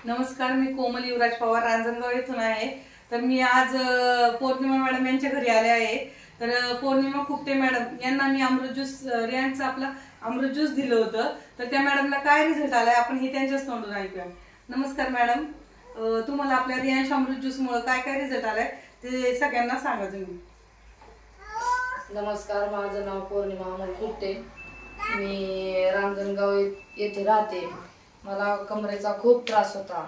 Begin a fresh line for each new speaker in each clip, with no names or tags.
नमस्कार, मी कोमल युवराज पवार रांजणगाव येथून आहे। तर मी आज पौर्णिमा मॅडम यांच्या घरी आले आहे। तर पौर्णिमा खुपटे मॅडम यांना मी अमृत ज्यूस रियांचा आपला अमृत ज्यूस दिलं होतं। तर त्या मॅडमला काय रिझल्ट आलाय आपण हे त्यांच्याच तोंडून ऐकूया। नमस्कार मॅडम, तुम्हाला आपल्या रियांश अमृत ज्यूस मुळे काय काय रिझल्ट आलाय ते सगळ्यांना सांगा तुम्ही।
नमस्कार, माझं नाव पौर्णिमा अमोल खुपटे, मी रांजणगाव येथे राहते। मला कमरेचा खूप त्रास होता,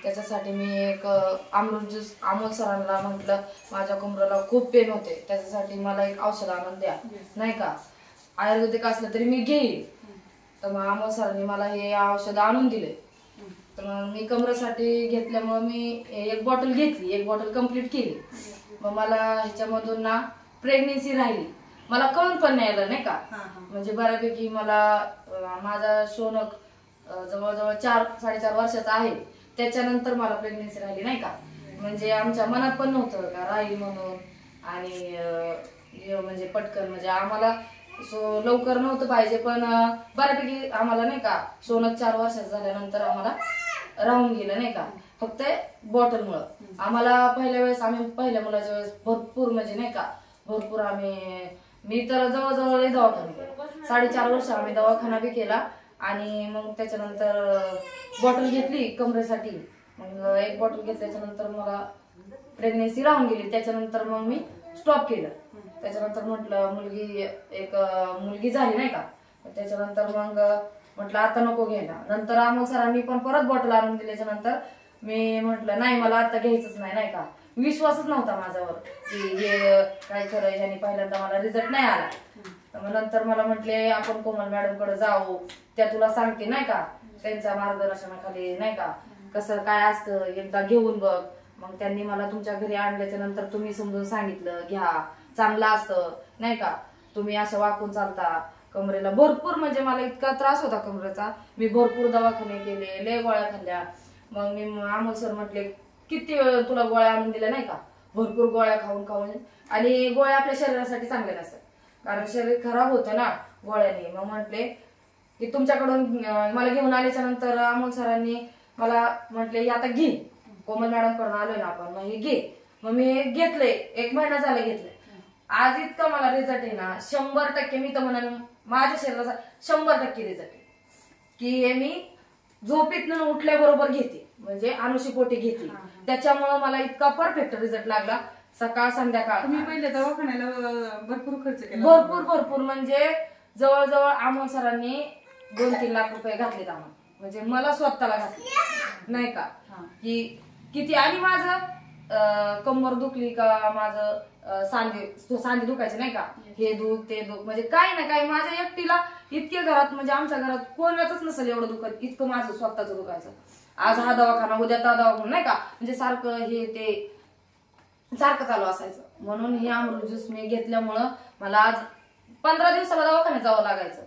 त्याच्यासाठी मी एक अमृत ज्यूस अमोल सरांना म्हटलं माझ्या कमरेला खूप पेन होते, त्याच्यासाठी मला एक औषध आणून द्या, नाही का आयुर्वेदिक असलं तरी मी घेईल। तर मग अमोल सरांनी मला हे औषध आणून दिले। तर मग मी कमरेसाठी घेतल्यामुळे मी एक बॉटल घेतली, एक बॉटल कंप्लीट केली। मग मला ह्याच्यामधून ना प्रेग्नेन्सी राहिली, मला कळून पण नाही आलं, नाही का। म्हणजे बऱ्यापैकी मला माझा शोनक जवळजवळ 4-4.5 वर्षाचा आहे, त्याच्यानंतर मला प्रेग्नेन्सी राहिली, नाही का। म्हणजे आमच्या मनात पण नव्हतं का राहील म्हणून, आणि म्हणजे पटकन म्हणजे आम्हाला लवकर नव्हतं पाहिजे, पण बऱ्यापैकी आम्हाला नाही का शोनक 4 वर्षाचं झाल्यानंतर आम्हाला राहून गेलं, नाही का, फक्त बॉटल मुळे। आम्हाला पहिल्या वेळेस आम्ही पहिल्या मुलाच्या वेळेस भरपूर म्हणजे नाही का भरपूर मी तर जवळजवळ दवाखाना केला, 4.5 वर्ष आम्ही दवाखाना बी केला। आणि मग त्याच्यानंतर बॉटल घेतली कमरेसाठी, मग एक बॉटल घेतल्याच्यानंतर मला प्रेग्नेन्सी राहून गेली। त्याच्यानंतर मग मी स्टॉप केलं। त्याच्यानंतर म्हटलं मुलगी झाली, नाही का, त्याच्यानंतर मग म्हटलं आता नको घ्यायला। नंतर अमोल सरांनी पण परत बॉटल आणून दिल्याच्या नंतर मी म्हटलं नाही, मला आता घ्यायचंच नाही, नाही का। विश्वासच नव्हता माझ्यावर की हे काय खरं, ह्याने पहिल्यांदा मला रिझल्ट नाही आला। मग नंतर मला म्हटले आपण कोमल मॅडम कडे जाऊ, त्या तुला सांगते, नाही का, त्यांच्या मार्गदर्शनाखाली, नाही का, कसं काय असतं एकदा घेऊन बघ। मग त्यांनी मला तुमच्या घरी आणल्याच्या नंतर तुम्ही समजून सांगितलं घ्या, चांगलं असतं, नाही का, तुम्ही असं वाकून चालता। कमरेला भरपूर म्हणजे मला इतका त्रास होता कमरेचा, मी भरपूर दवाखाने केले, लय गोळ्या खाल्ल्या। मग मी अमोल सर म्हटले किती वेळ तुला गोळ्या आणून दिल्या, नाही का, भरपूर गोळ्या खाऊन खाऊन, आणि गोळ्या आपल्या शरीरासाठी चांगल्या नसतात, कारण शरीर खराब होतं ना गोळ्याने। मग म्हटले की तुमच्याकडून मला घेऊन आल्याच्या नंतर अमोल सरांनी मला म्हटले आता घे, कोमल मॅडम कडून आलोय ना आपण, मग हे घे। मग मी घेतले, 1 महिना झाला घेतले। आज इतका मला रिझल्ट आहे ना 100%, मी तर म्हणेन माझ्या शरीराचा 100% रिझल्ट आहे की हे मी झोपेतून उठल्याबरोबर घेते, म्हणजे अनुषीपोटी घेते। त्याच्यामुळे मला इतका परफेक्ट रिझल्ट लागला, सकाळ संध्याकाळ।
तुम्ही पहिले दवाखान्याला भरपूर खर्च केला?
भरपूर म्हणजे जवळजवळ अमोल सरांनी 2-3 लाख रुपये घातलेत आम्हाला, म्हणजे मला स्वतःला घातले, नाही का, की किती। आणि माझं कंबर दुखली का माझं सांधे दुखायचे, नाही का, हे दुख ते दुख, म्हणजे काही ना काही माझ्या एकटीला इतके घरात, म्हणजे आमच्या घरात कोणाचंच नसेल एवढं दुखत, इतकं माझं स्वतःच दुखायचं। आज हा दवाखाना, उद्या त्या दवाखाना, नाही का, म्हणजे सारखं हे ते सारखं चालू असायचं। म्हणून हे अमृत ज्यूस मी घेतल्यामुळं मला आज 15 दिवसाला दवाखान्यात जावं लागायचं,